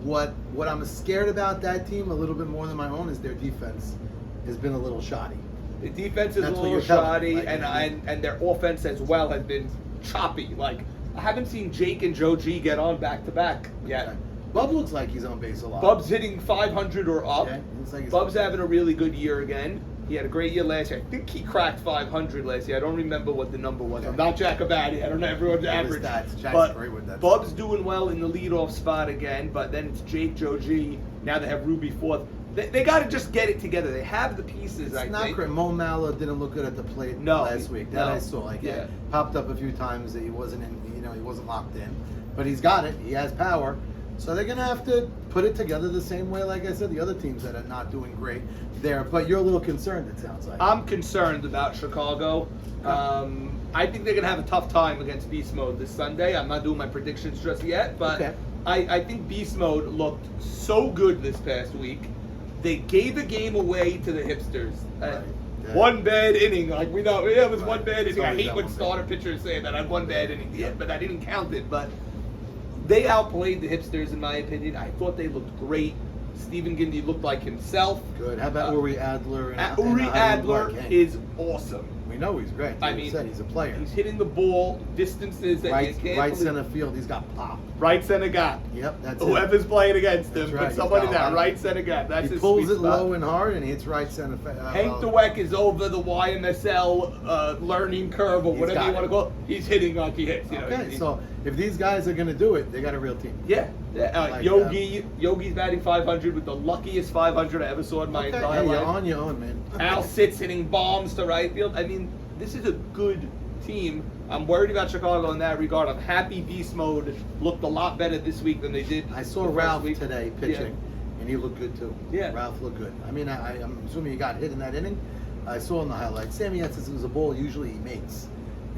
what I'm scared about that team a little bit more than my own is their defense has been a little shoddy. The defense is a little shoddy, and their offense as well has been choppy. Like, I haven't seen Jake and Joe G get on back-to-back yet. Okay. Bub looks like he's on base a lot. Bub's hitting 500 or up. Okay. Looks like Bub's having a really good year again. He had a great year last year. I think he cracked 500 last year. I don't remember what the number was. Okay. I'm not Jacobati. I don't know everyone's average. Jack's great with that. Bub's doing well in the leadoff spot again, but then it's Jake, Joe G. Now they have Ruby fourth. They got to just get it together. They have the pieces, I think. Mo Mala didn't look good at the plate last week. That I saw. It popped up a few times that he wasn't in. He wasn't locked in. But he's got it. He has power. So they're gonna have to put it together the same way, like I said, the other teams that are not doing great there. But you're a little concerned, it sounds like. I'm concerned about Chicago. I think they're gonna have a tough time against Beast Mode this Sunday. I'm not doing my predictions just yet, but I think Beast Mode looked so good this past week. They gave a game away to the hipsters. One bad inning, like we know, it was one bad inning. I hate when starter pitchers say that I had one bad inning, but I didn't count it. But they outplayed the hipsters, in my opinion. I thought they looked great. Stephen Gindy looked like himself. Good. How about Uri Adler? Uri Adler is awesome. We know he's great. I mean, he's a player. He's hitting the ball distances that you can't right believe. center field. He's got pop. Right center gap. Yep, that's Whoever's playing against him, right. put somebody in that right center gap. That's he his pulls sweet it spot. low and hard, and he hits right center. Hank Dweck is over the YMSL learning curve, or whatever you want to call it. He's hitting like he hits. Okay, so if these guys are going to do it, they got a real team. Yeah. Yogi's batting 500 with the luckiest 500 I ever saw in my entire life. You're on your own, man. Al Sitz hitting bombs to right field. I mean, this is a good team. I'm worried about Chicago in that regard. I'm happy Beast Mode looked a lot better this week than they did. I saw Ralph today pitching, and he looked good too. Yeah. Ralph looked good. I mean, I'm assuming he got hit in that inning. I saw in the highlights. Sammy says it was a ball usually he makes.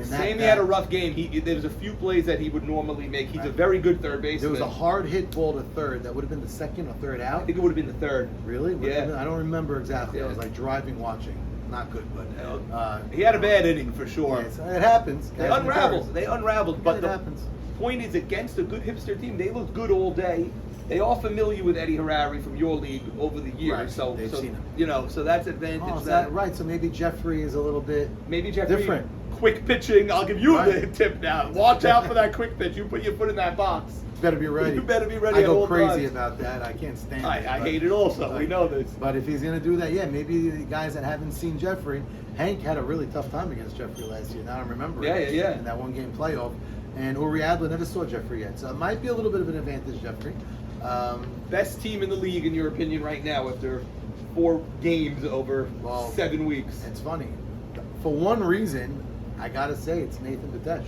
Sammy had a rough game. There was a few plays that he would normally make. He's a very good third baseman. There was a hard hit ball to third that would have been the second or third out. I think it would have been the third. Really? Yeah. I don't remember exactly. I was like driving, watching. Not good, but he had a bad inning for sure. Yeah, it happens. They unraveled. But it happens. the point is, against a good hipster team, they looked good all day. they are familiar with Eddie Harari from your league over the years. Right, So, they've seen him. you know, so that's advantage. Oh, is that right? So maybe Jeffrey is a little bit Maybe Jeffrey, different. quick pitching. I'll give you the Right. tip now. Watch out for that quick pitch. You put your foot in that box. You better be ready. You better be ready. I at go all crazy times. about that. I can't stand it. I but- hate it also. We know this. But if he's going to do that, yeah, maybe the guys that haven't seen Jeffrey, Hank had a really tough time against Jeffrey last year. Now I remember it. Yeah. In that one-game playoff. And Uri Adler never saw Jeffrey yet. So it might be a little bit of an advantage, Jeffrey. Best team in the league, in your opinion, right now, after 4 games over 7 weeks. It's funny. For one reason, I got to say it's Nathan Batesh.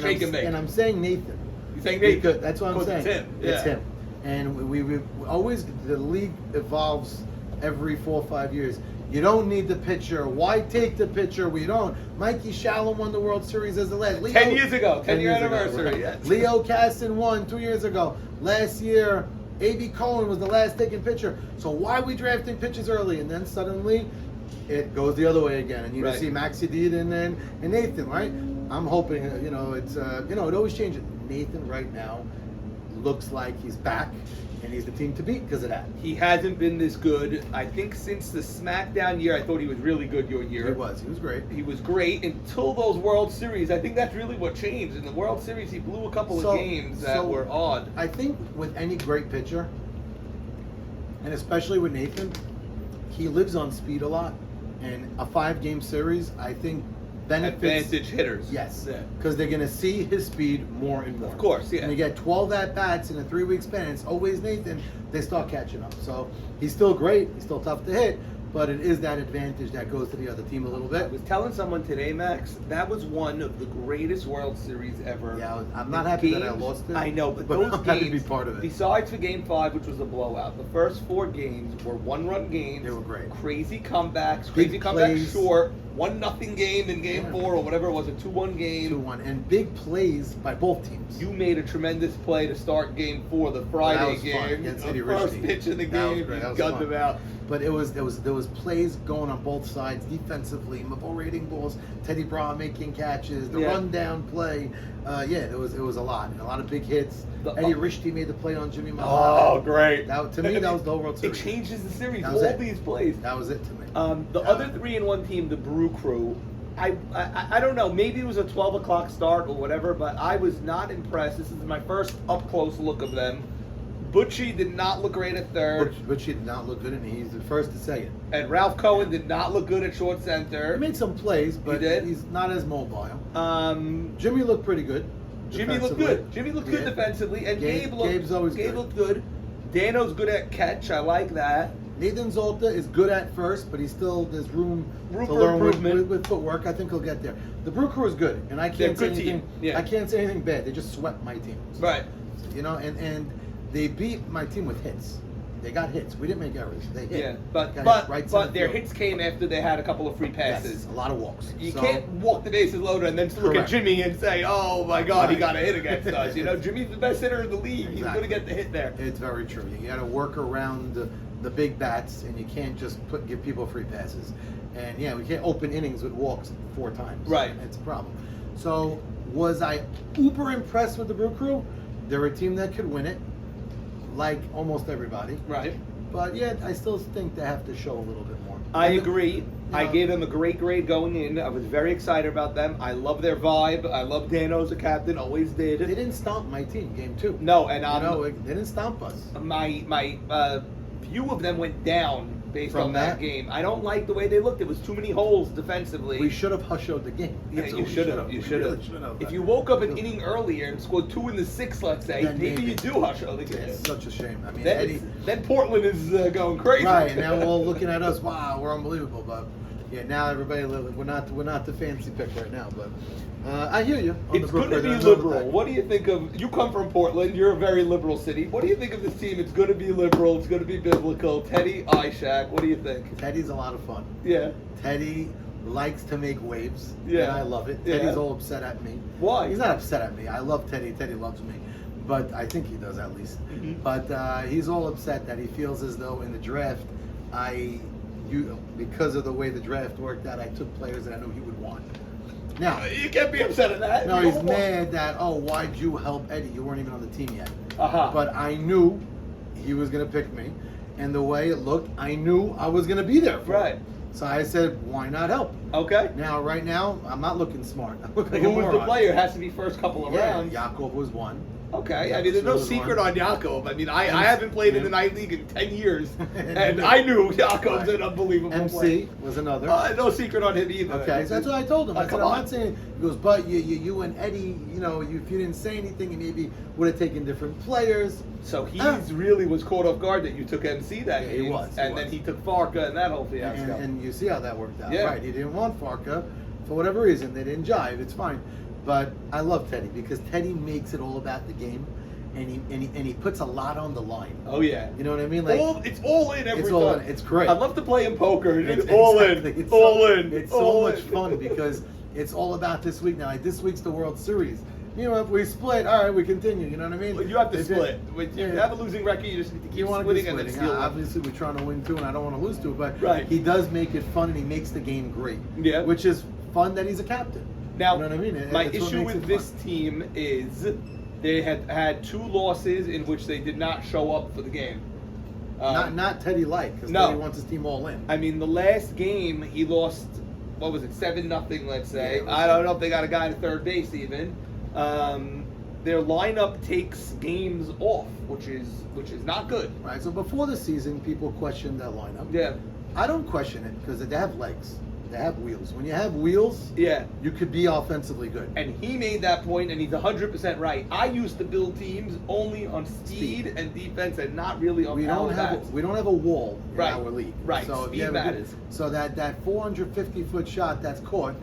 Shake and bake. And I'm saying Nathan. You saying Nathan? Because that's what I'm Because saying. It's him. It's him. And we always, the league evolves every 4 or 5 years. You don't need the pitcher. Why take the pitcher? We don't. Mikey Shalom won the World Series as the last. 10 years ago. 10-year years ago, anniversary. right. Yes. Leo Caston won 2 years ago. Last year, A.B. Cohen was the last taken pitcher. So why are we drafting pitchers early? And then suddenly, it goes the other way again. And you Right. see Max Sutton and Nathan, right? I'm hoping, it's, it always changes. Nathan right now looks like he's back, and he's the team to beat because of that. He hasn't been this good. I think since the SmackDown year, I thought he was really good your year. He was great. He was great until those World Series. I think that's really what changed. In the World Series, he blew a couple of games that were odd. I think with any great pitcher, and especially with Nathan, he lives on speed a lot. And a 5-game series, I think, benefits. Advantage hitters. Yes, Yeah. because they're going to see his speed more and more. Of course, yeah. And you get 12 at-bats in a 3-week span, and it's always Nathan, they start catching up. So he's still great, he's still tough to hit, but it is that advantage that goes to the other team a little I bit. was telling someone today, Max, that was one of the greatest World Series ever. Yeah, I'm not happy that I lost it. I know, but those I'm games, happy to be part of it. Besides for Game 5, which was a blowout, the first 4 games were 1-run games. They were great. Crazy comebacks, Big crazy comebacks plays. short, 1-0 game in Game Yeah. 4 or whatever it was, a 2-1 game. 2-1, and big plays by both teams. You made a tremendous play to start Game 4, the Friday was fun game. against The Eddie first Richey. pitch of the That was game, great. you That was gunned fun. him out. But there was plays going on both sides defensively, rating balls, Teddy Brown making catches, the Yeah. rundown play. It was a lot, and a lot of big hits. Eddie Richey made the play on Jimmy Mahal. Oh, great. To me, that was the whole World It Series. changes the series, That all was it. these plays. That was it to me. The other 3-1 team, the Brew Crew, I don't know, maybe it was a 12 o'clock start or whatever, but I was not impressed. This is my first up-close look of them. Butchie did not look great at third, But she did not look good, and he's the first to say it. and Ralph Cohen did not look good at short He center. made some plays, but did? he's not as mobile. Um, Jimmy looked pretty good. Jimmy looked defensively. good. Jimmy looked good Yeah. defensively, and Gabe's always Gabe good. looked good. Dano's good at catch. I like that. Nathan Zolta is good at first, but there's room Room to for learn improvement. with footwork. I think he'll get there. The Brew Crew is good, and I They're can't a say good anything. team, yeah. I can't say anything bad. They just swept my team. Right. And they beat my team with hits. They got hits. We didn't make errors. They hit. Yeah, but Got hit right center their field. hits came after they had a couple of free passes. Yes, a lot of walks. You So, can't walk the bases loaded and then look at Correct. Jimmy and say, "Oh my God, he Right. got a hit against us." You know, Jimmy's the best hitter in the league. He's Exactly. going to get the hit there. It's very true. You got to work around the big bats, and you can't just give people free passes. And yeah, we can't open innings with walks 4 times. Right. It's a problem. So was I uber impressed with the Brew Crew? They're a team that could win it, like almost everybody. Right. But yeah, I still think they have to show a little bit more. I And agree. I know- gave them a great grade going in. I was very excited about them. I love their vibe. I love Dano as a captain. Always They did. didn't stomp my team, game 2. No, and They didn't stomp us. my view of them went down based From on that that? game. I don't like the way they looked. It was too many holes defensively. We should have hushed the game. Yeah, That's you what we should have. We You should really have. should have. If you woke up an inning earlier and scored 2 in the 6th, let's say, Then maybe maybe. you do hush the game. It's such a shame. I mean, Then, Eddie. then Portland is going crazy. Right, and now we're all looking at us. Wow, we're unbelievable. But yeah, now everybody, we're not the fancy pick right now. But I hear you. On It's the going to Brooklyn. be I know liberal. that. What do you think of? You come from Portland. You're a very liberal city. What do you think of this team? It's going to be liberal. It's going to be biblical. Teddy, Ishak. What do you think? Teddy's a lot of fun. Yeah. Teddy likes to make waves. Yeah. And I love it. Yeah. Teddy's all upset at me. Why? He's not upset at me. I love Teddy. Teddy loves me. But I think he does at least. Mhm. But he's all upset that he feels as though in the draft, because of the way the draft worked out, I took players that I knew he would want. Now, You can't be upset at that. no, You he's don't want- mad that, why'd you help Eddie? You weren't even on the team yet. Uh-huh. But I knew he was going to pick me. And the way it looked, I knew I was going to be there for Right. him. So I said, why not help? Okay. Now, right now, I'm not looking smart. I look like Who a was the moron. player? It has to be first couple of Yeah, rounds. Yaakov was one. Okay, Yeah, I mean, there's no so was secret one. on Yaakov. I mean, I haven't played in the night league in 10 years, And and I knew Yaakov's Right. an unbelievable MC player. was another. No secret on him either. Okay, so that's what I told him. I said, come I'm on. not saying. He goes, but you and Eddie, if you didn't say anything, you maybe would have taken different players. So he Ah. really was caught off guard that you took MC that Yeah, game. he was, and then he took Farka and that whole fiasco. And you see how that worked out, Yeah. right? He didn't want Farka for whatever reason. They didn't jive. It's fine. But I love Teddy because Teddy makes it all about the game, and he puts a lot on the line. Oh yeah. You know what I mean? It's all in every it's all time. in. It's great. I love to play in poker. It's all exactly. in. It's all so, in. It's all so much in. fun because it's all about this week now. Like this week's the World Series. If we split, all right, we continue. You know what I mean? Well, you have to If it- split. When you yeah. have a losing record, you just need to keep You want to splitting keep and then splitting. steal. Obviously, we're trying to win too, and I don't want to lose too. But Right. he does make it fun, and he makes the game great. Yeah. Which is fun that he's a captain. Now, you know what I mean? my It's what issue makes with it this fun. team is they had 2 losses in which they did not show up for the game. Not Teddy Light, because no. Teddy wants his team all in. I mean, the last game he lost. What was it? 7-0. Let's say. Yeah, it was I don't know if they got a guy to third base even. Their lineup takes games off, which is not good. Right. So before the season, people questioned that lineup. Yeah. I don't question it because they have legs. They have wheels. When you have wheels, Yeah. you could be offensively good. And he made that point, and he's 100% right. I used to build teams only on speed and defense, and not really on We power don't bats. have a wall in Right. our league. Right. So if Speed you have a good- matters. so that 450-foot shot that's caught,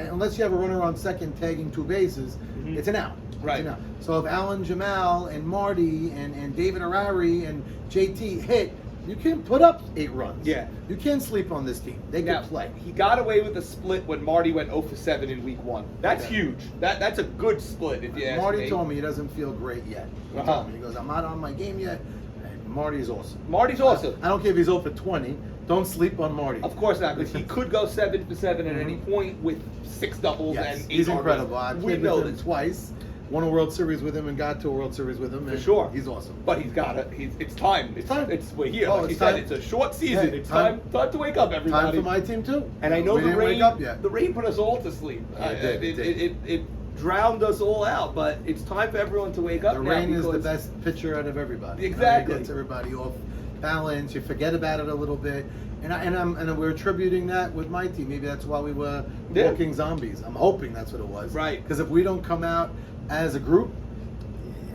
unless you have a runner on second tagging 2 bases, Mhm. it's an out. Right. It's an out. So if Alan Jamal and Marty and David Harari and JT hit, you can put up 8 runs. Yeah. You can't sleep on this team. They Now, can play. he got away with a split when Marty went 0 for 7 in week 1. That's Okay. huge. That's a good split if you ask Marty me. told me he doesn't feel great yet. He Uh-huh. told me. He goes, I'm not on my game yet. And Marty's awesome. Marty's awesome. I don't care if he's 0 for 20. Don't sleep on Marty. Of course not, because he could go 7 for 7 at any Mhm. point with 6 doubles Yes, and 8 he's RBIs. incredible. I We played know with him this. twice. Won a World Series with him and got to a World Series with him. For and sure. He's awesome. But he's got it. It's time. It's time. We're here. Oh, like it's you said, time. it's a short season. Hey, it's time to wake up, everybody. Time for my team too. And I know we the didn't rain. wake up yet. The rain put us all to sleep. Yeah, it did. It drowned us all out. But it's time for everyone to wake up. The now rain is the because- best pitcher out of everybody. Exactly. It gets everybody off balance. You forget about it a little bit. And we're attributing that with my team. Maybe that's why we were Yeah. walking zombies. I'm hoping that's what it was. Right. Because if we don't come out as a group,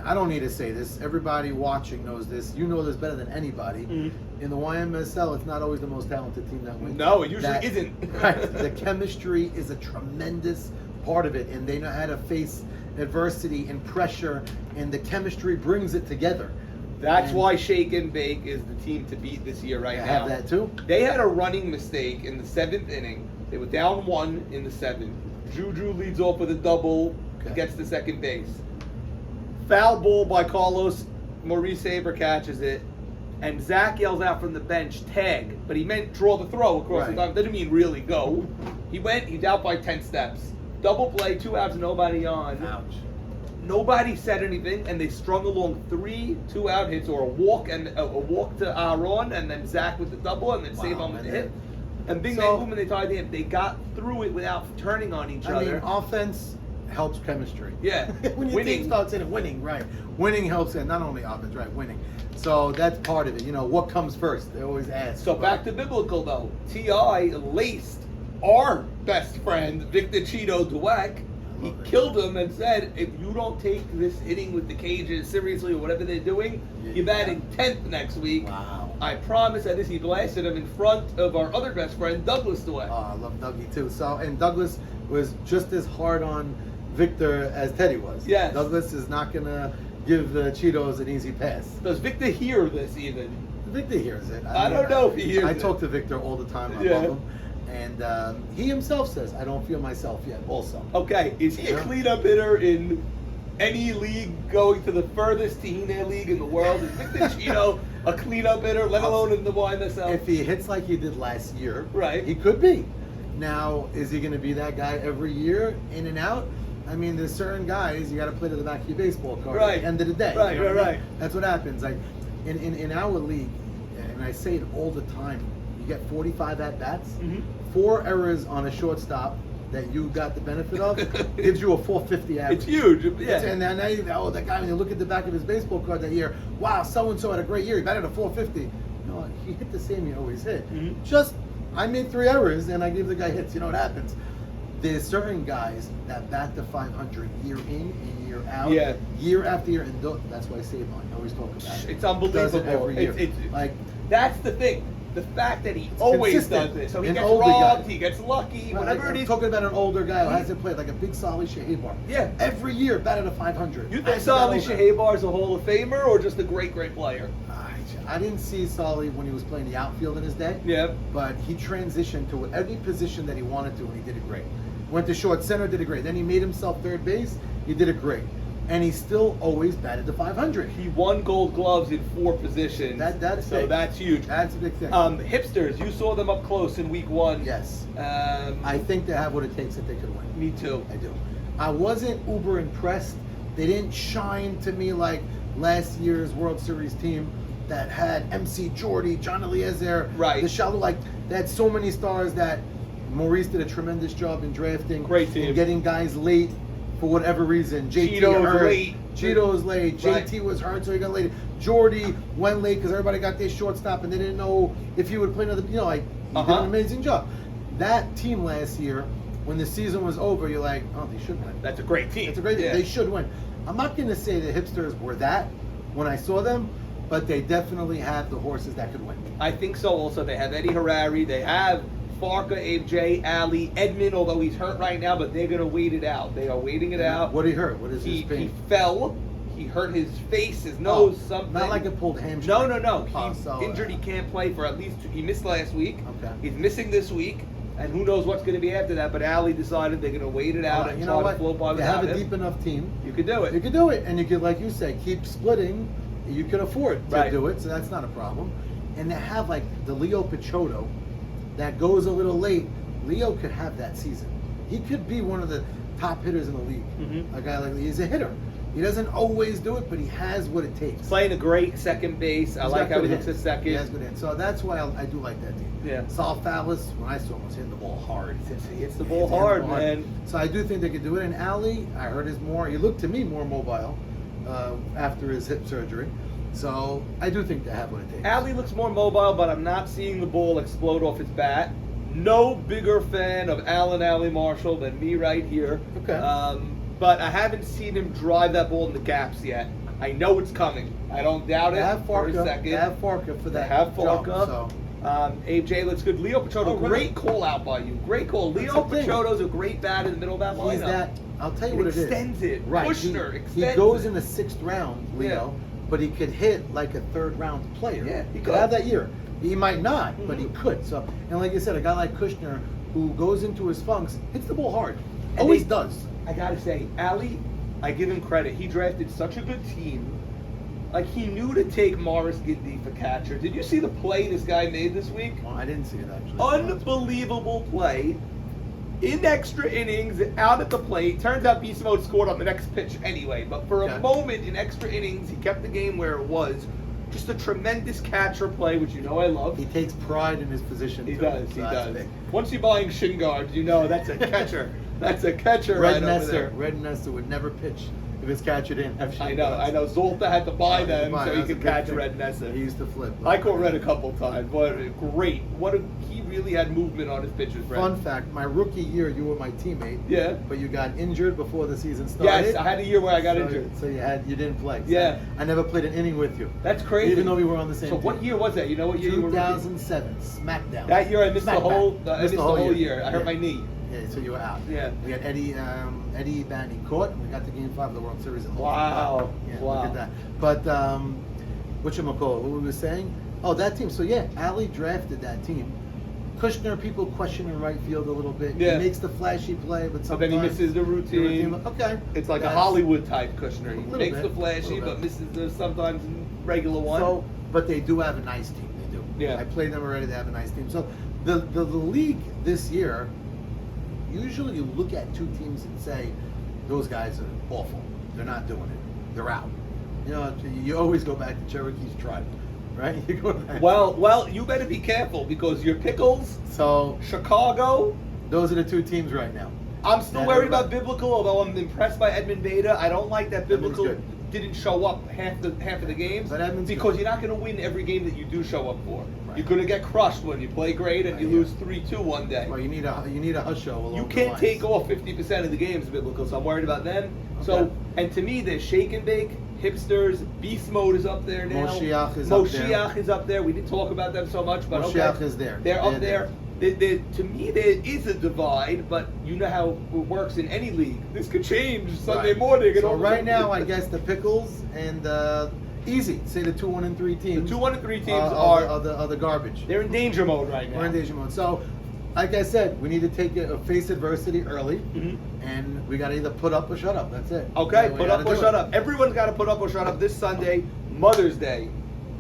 I don't need to say this. Everybody watching knows this. You know this better than anybody. Mhm. In the YMSL, it's not always the most talented team that wins. No, it usually isn't. Right. The chemistry is a tremendous part of it, and they know how to face adversity and pressure, and the chemistry brings it together. That's And why Shake and Bake is the team to beat this year right I now. have that too. They had a running mistake in the 7th inning. They were down 1 in the 7th. Juju leads off with a double, Okay. gets to second base. Foul ball by Carlos. Maurice Saber catches it. And Zach yells out from the bench, tag. But he meant draw the throw across the Right. time. Didn't mean really go. He's out by 10 steps. Double play, 2 outs, nobody on. Ouch. Nobody said anything, and they strung along 3 2-out hits, or a walk to Aaron, and then Zach with the double, and then save Wow, on with the and hit. And bing, So- bang, boom, and they tied the hit. They got through it without turning on each I other. mean, offense helps chemistry. Yeah. When your Winning. team starts in winning, right? Winning helps, and not only offense, right? Winning. So that's part of it. You know, what comes first? They always ask. So back to biblical though. T.I. laced our best friend Victor Cheeto Dweck. He love it. killed him and said, if you don't take this hitting with the cages seriously or whatever they're doing, you're batting 10th next week. Wow. I promise. And this, he blasted him in front of our other best friend Douglas Dweck. Oh, I love Dougie too. So, and Douglas was just as hard on Victor as Teddy was. Yes. Douglas is not gonna give the Cheetos an easy pass. Does Victor hear this even? Victor hears it. I don't know if he hears I it. talk to Victor all the time. I Yeah. love him. And he himself says, I don't feel myself yet also. Okay, is he a Yeah. cleanup hitter in any league going to the furthest team league in the world? Is Victor Cheeto a cleanup hitter, let alone in the YMSL? If he hits like he did last year, Right. he could be. Now, is he going to be that guy every year, in and out? I mean, there's certain guys you got to play to the back of your baseball card Right. at the end of the day. Right, you know what right, I mean? right. That's what happens. Like, in our league, and I say it all the time, you get 45 at bats, Mhm. 4 errors on a shortstop that you got the benefit of gives you a 450 average. It's huge. Yeah. And now you go, oh, that guy, when you look at the back of his baseball card that year, wow, so and so had a great year. He batted a 450. No, he hit the same he always hit. Mhm. Just I made 3 errors and I give the guy hits. You know what happens? There's certain guys that bat to 500 year in and year out, Yeah. year after year, and that's why Savon I always talk about it. It's unbelievable. Does it every year. Like that's the thing. The fact that he It's always consistent. does it. So he An gets older robbed, guy. he gets lucky, whatever I'm it is. talking about an older guy who hasn't played, like a big Sali Shahebar. Yeah. Every year batted a 500. You think Sali Shahebar is a Hall of Famer or just a great player? I didn't see Sali when he was playing the outfield in his day. Yeah. But he transitioned to any position that he wanted to, and he did it great. Went to short center, did it great. Then he made himself third base, he did it great. And he still always batted to 500. He won Gold Gloves in 4 positions. That's so big. that's huge. That's a big thing. Hipsters, you saw them up close in week 1. Yes. Um, I think they have what it takes that they could win. me too. I do. I wasn't uber impressed. They didn't shine to me like last year's World Series team that had MC Jordy, John Eliezer, Right. the Shallow. Like, they had so many stars that Maurice did a tremendous job in drafting. Great team. And getting guys late for whatever reason. JT Cheeto's hurt. late. Cheeto's late. Right. JT was hurt, so he got late. Jordy went late because everybody got their shortstop and they didn't know if he would play another. You know, like, he did an amazing job. That team last year, when the season was over, you're like, oh, they should win. That's a great team. It's a great team. Yeah. They should win. I'm not going to say the Hipsters were that when I saw them, but they definitely have the horses that could win. I think so also. They have Eddie Harari. They have Farka, Abe J, Ali, Edmund, although he's hurt right now, but they're going to wait it out. They are waiting it out. What did he hurt? What is his He pain? fell. He hurt his face, his nose, something. Not like a pulled hamstring. No. Oh, He's so, injured. He can't play for at least he missed last week. Okay. He's missing this week. And who knows what's going to be after that? But Ali decided they're going to wait it out and you try know to what? float by You have without a him. deep enough team. You could do it. You could do it, and you could, like you say, keep splitting. You could afford to Right. do it, so that's not a problem. And to have like the Leo Pichotto that goes a little late, Leo could have that season. He could be one of the top hitters in the league. Mhm. A guy like he's a hitter. He doesn't always do it, but he has what it takes. Playing a great second base. I He's like got how he good looks at hands. second. He has good hands. So that's why I do like that team. Yeah. Sal Fallis, when I saw him, was hitting the ball hard. He hits the ball He's hitting hard, the ball man. So I do think they could do it. And Ali, I heard is more. He looked to me more mobile after his hip surgery. So I do think they have what it takes. Ali looks more mobile, but I'm not seeing the ball explode off his bat. No bigger fan of Allen Ali Marshall than me right here. Okay. But I haven't seen him drive that ball in the gaps yet. I know it's coming. I don't doubt They it have for a Farka. second. They have Farka for that. They have job, Farka. so. Abe J looks good. Leo Pichotto, Oh, right. great call out by you. Great call. That's Leo the thing. Pichotto's a great bat in the middle of that lineup. He's that. I'll tell you It what it is. extends it. Right. Kushner he extends goes it. in the 6th round, Leo, Yeah. but he could hit like a 3rd round player. Yeah, he could could. have that year. He might not, but he Mhm. could. So, and like you said, a guy like Kushner who goes into his funks, hits the ball hard. And Always they- does. I gotta say, Ali, I give him credit. He drafted such a good team. Like, he knew to take Morris Giddy for catcher. Did you see the play this guy made this week? Well, I didn't see it actually. Unbelievable play. In extra innings, out at the plate. Turns out Beast Mode scored on the next pitch anyway. But for a Okay. moment in extra innings, he kept the game where it was. Just a tremendous catcher play, which you know I love. He takes pride in his position. He too, does, so he that's does. big. Once you're buying shin guards, you know that's a catcher. That's a catcher right over there. Red Nestor would never pitch if his catcher didn't have I shin know. guards. Zolta had to buy them so he That's a could big catch thing. Red Nessa. He used to flip. I caught Red a couple times. What great! He really had movement on his pitches. Red. Fun fact: my rookie year, you were my teammate. Yeah. But you got injured before the season started. Yes, I had a year where I got injured. So you didn't play. So Yeah. I never played an inning with you. That's crazy. Even though we were on the same So team. what year was that? You know what year you were? rookie? 2007, SmackDown. That year I missed the Smackdown. whole. I missed the whole year. I hurt Yeah. my knee. Yeah, so you were out. Yeah. We had Eddie Bandy caught, and we got to Game 5 of the World Series. In Wow. Yeah, Wow. look at that. But whatchamacallit, what we were saying? Oh, that team. So yeah, Ali drafted that team. Kushner, people question in right field a little bit. Yeah. He makes the flashy play, but But sometimes then he misses the routine. Okay. It's like a That's- Hollywood type Kushner. He Little makes bit, the flashy, little but bit. misses the sometimes regular one. So, but they do have a nice team. They do. Yeah. I played them already. They have a nice team. So the league this year, usually you look at two teams and say, those guys are awful. They're not doing it. They're out. You know, you always go back to Cherokee's tribe, right? You go back. Well, you better be careful because your Pickles, So Chicago. those are the two teams right now. I'm still worried about Biblical, although I'm impressed by Edmund Beta. I don't like that Edmund's Biblical good. didn't show up half of the games But Edmund's because good. you're not going to win every game that you do show up for. Right. You're going to get crushed when you play great and you Yeah. lose 3-2 one day. Well, you need a hush show along You the can't lines. take off 50% of the games, Biblical, so I'm worried about them. Okay. So, and to me, there's Shake and Bake, Hipsters, Beast Mode is up there now. Moshiach is up there. Moshiach is up there. We didn't talk about them so much, but Moshiach okay. is there. They're up They're there. To me, there is a divide, but you know how it works in any league. This could change Sunday Right. morning. And So all of a right sudden- now, I guess the Pickles and easy. Say the 2-1-3 teams. The 2-1-3 teams are the garbage. they're in danger mode right now. We're in danger mode. So, like I said, we need to face adversity early, Mhm. and we got to either put up or shut up. That's it. Okay, We put gotta up or do shut it. up. Everyone's got to put up or shut up this Sunday, Mother's Day,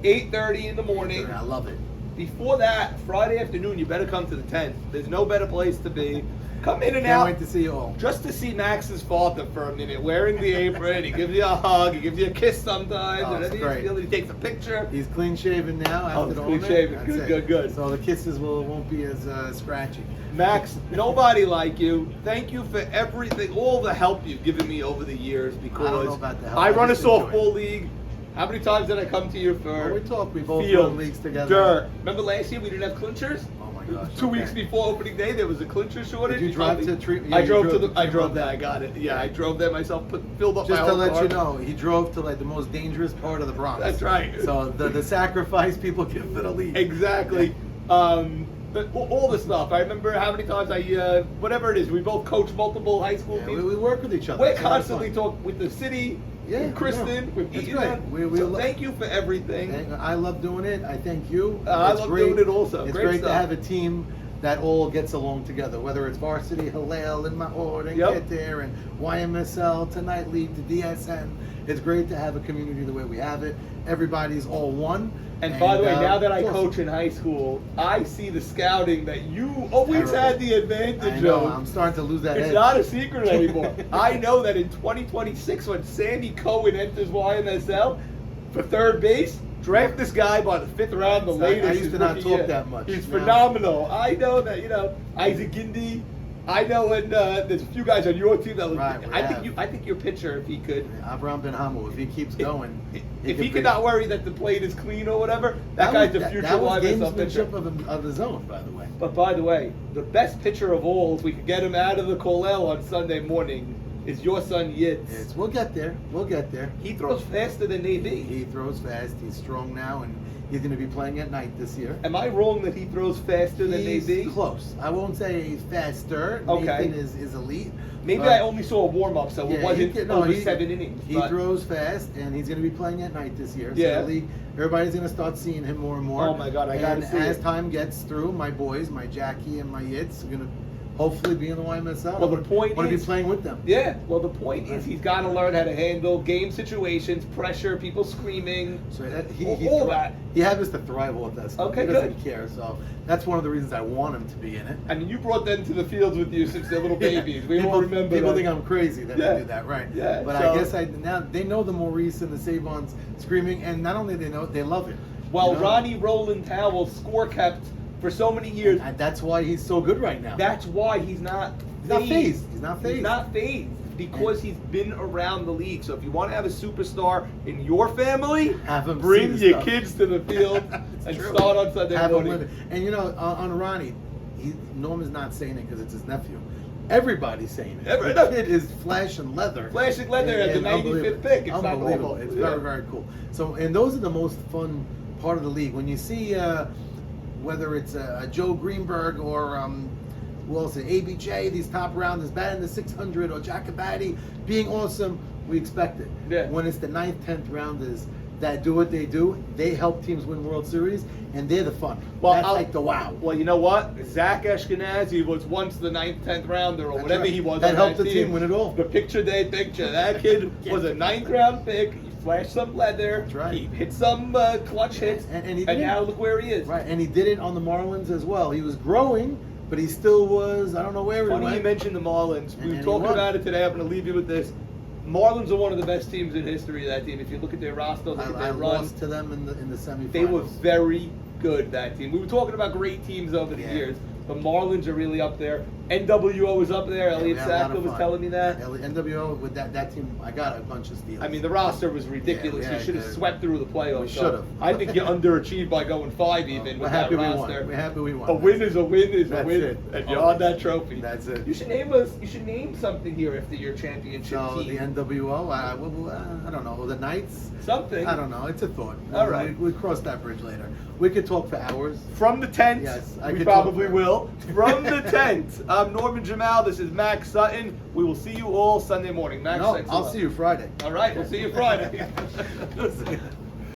8:30 in the morning. I love it. Before that, Friday afternoon, you better come to the tent. There's no better place to be. Come in and Can't out wait to see you all. just to see Max's father for a minute, wearing the apron. He gives you a hug. He gives you a kiss sometimes. Oh, it's Whatever you great. feel, he takes a picture. He's clean shaven now after he's the clean Omen. shaven. That's Good, it. good, good. So the kisses won't be as scratchy. Max, nobody like you. Thank you for everything, all the help you've given me over the years because I don't know about the help. I run I a just enjoy softball league. How many times did I come to you for Well, we talked. We both field, run leagues together. dirt? Remember last year we didn't have clinchers? Oh my gosh. 2 okay. weeks before opening day, there was a clincher shortage. Did you drive told me- to Tree- yeah, I you drove drove to to the. I Tree drove Road. there. I got it. Yeah, I drove there myself. Filled up Just my to whole let car. you know, he drove to like the most dangerous part of the Bronx. That's right. So the sacrifice people give for the league. Exactly. But all the stuff. I remember how many times whatever it is, we both coach multiple high school Yeah, teams. we work with each other. We're It's a lot of constantly fun. talking with the city, Yeah, with Kristen, yeah. with It's Ethan. great. We So lo- thank you for everything. And I love doing it. I thank you. I It's love great. doing it also. It's Great great stuff. to have a team that all gets along together, whether it's varsity, Hillel, and Ma'or, and Yep. Get There, and YMSL, Tonight League, to DSN. It's great to have a community the way we have it. Everybody's all one. And by the way, now that I it's awesome. coach in high school, I see the scouting that you always Terrible. had the I advantage know, of. I'm starting to lose that It's edge. not a secret anymore. I know that in 2026, when Sandy Cohen enters YMSL for third base, draft this guy by the 5th round, the I latest. used to his not rookie talk year. that much, He's you know? phenomenal. I know that, Isaac Gindi. I know, and there's a few guys on your team that look. Right, we I have. think your pitcher, if he could. Abraham Ben Hamel, if he keeps going, If he be- could not worry that the plate is clean or whatever, that guy's the future That was YMSL pitcher. gamesmanship of the zone, by the way. But by the way, the best pitcher of all, if we could get him out of the Kollel on Sunday morning, is your son Yitz. We'll get there. We'll get there. He throws faster than AB. He throws fast. He's strong now, and he's going to be playing at night this year. Am I wrong that he throws faster than He's AB? close. I won't say he's faster. Okay. Nathan is elite. Maybe but I only saw a warm up, so it wasn't over 7 innings. He but- throws fast, and he's going to be playing at night this year. So Yeah. the league, everybody's going to start seeing him more and more. Oh my God, I gotta And see as it. time gets through, my boys, my Jackie and my Yitz, are going to hopefully be in the YMSL. Well, the point want to be is- playing with them. Yeah, well, the point is he's got to learn how to handle game situations, pressure, people screaming. So that, All that. He happens to thrive with that stuff. Okay, he doesn't good. care. So that's one of the reasons I want him to be in it. I mean, you brought them to the fields with you since they're little babies. We all remember People that. think I'm crazy that Yeah. I do that, right? Yeah, But so- I guess now they know the Maurice and the Savons screaming, and not only they know it, they love it. Well, You know? Ronnie Roland Howell score kept for so many years. And that's why he's so good right now. That's why he's not He's not phased. He's not He's phased. not phased because he's been around the league. So if you want to have a superstar in your family, Have him bring see the your stuff. kids to the field It's and true. start on Sunday Have him morning. live it. And you know, on Ronnie, Norman's not saying it because it's his nephew. Everybody's saying it. Every- The kid is flesh and leather. Flashing leather at the And 95th unbelievable. pick. It's not Unbelievable. normal. It's Yeah. very, very cool. So, and those are the most fun part of the league. When you see whether it's Joe Greenberg or who else? ABJ, these top rounders batting the 600, or Jacobati being awesome, we expect it. Yeah. When it's the 9th, 10th rounders that do what they do, they help teams win World Series, and they're the fun. Well, That's I'll- like the wow. Well, you know what? Zach Ashkenazi was once the 9th, 10th rounder, or That's whatever right. he was. That on helped the team. team win it all. The picture day picture. That kid was a 9th round pick. He flashed some leather. That's right. He hit some clutch hits. And he And did it. now look where he is. Right, and he did it on the Marlins as well. He was growing, but he still was, I don't know where he Funny went. you mentioned the Marlins. And We were he talking won. about it today. I'm going to leave you with this. Marlins are one of the best teams in history. That team. If you look at their roster, look at I their run. lost to them in the semifinals. They were very good. That team. We were talking about great teams over the years. The Marlins are really up there. NWO is up there. Elliot Sackler was telling me that. NWO with that team, I got a bunch of steals. I mean, the roster was ridiculous. You should have swept through the playoffs. We should have. I think you underachieved by going 5 even with that roster. We're happy we won. A win is a win is a That's win, it. and you're on that trophy. That's it. You should name something here after your championship So team. the NWO, I don't know, the Knights. Something. I don't know. It's a thought. All right. We cross that bridge later. We could talk for hours. From the tent, Yes, we probably will. From the tent, I'm Norman Jamal. This is Max Sutton. We will see you all Sunday morning. Max, No, thanks a I'll lot. see you Friday. All right, we'll see you Friday.